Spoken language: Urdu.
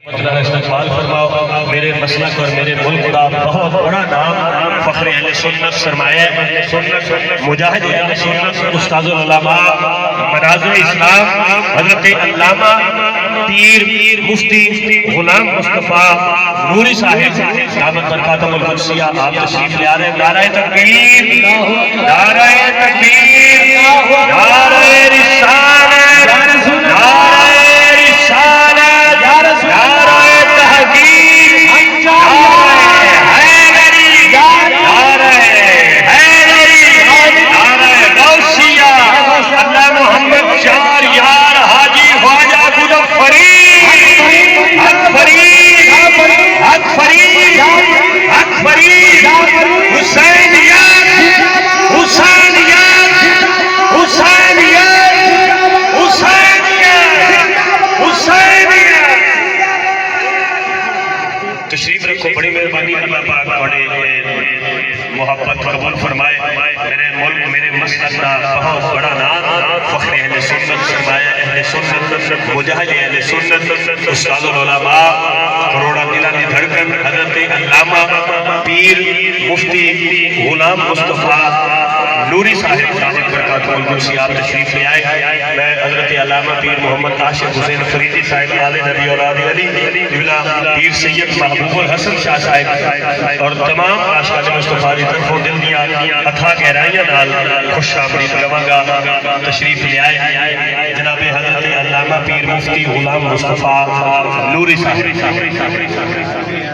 اللہ استقبال فرماؤ میرے مسلک اور میرے ملک کا بہت بڑا نام فخر اہل سنت سرمایہ مجاہد اہل سنت استاد العلماء مناظر اسلام حضرت علامہ پیر مفتی غلام مصطفیٰ نوری صاحب دامت برکاتہ القدسیہ آپ تشریف لے آ رہے ہیں۔ نعرہ تکبیر، نعرہ تکبیر، نعرہ رسالت، نعرہ رسالت، نعرہ تحقیق، نعرہ حیدری، نعرہ حیدری، نعرہ غوثیہ، اللہ محمد چار یار حاجی خواجہ قدم فرید، حق فرید، حق فرید، حق فرید، حسینیت، حسینیت، حسینیت، حسینیت، حسینیت۔ تشریف رکھو، بڑی مہربانی، اللہ پاک بڑے محبت قبول فرمائے۔ میرے ملک میرے مسلک کا بہت بڑا نام فخر اہل سنت سرمایہ اہل سنت مجاہد اہل سنت استاد العلماء کروڑا دلہ کی دھڑکن حضرت علامہ پیر مفتی غلام مصطفیٰ نوری صاحب دامت برکاتہ القدسیہ آپ تشریف لے آئے۔ میں حضرت علامہ پیر محمد عاشق حسین فریدی صاحب آل نبی اولاد علی قبلہ پیر سید محبوب الحسن شاہ صاحب اور تمام عاشقان مصطفیٰ دی طرفوں دل دیا اتھا گہرائیاں نال خوش آمدید کہواں گا۔ تشریف لے آئے جناب حضرت علامہ پیر مفتی غلام مصطفیٰ نوری صاحب۔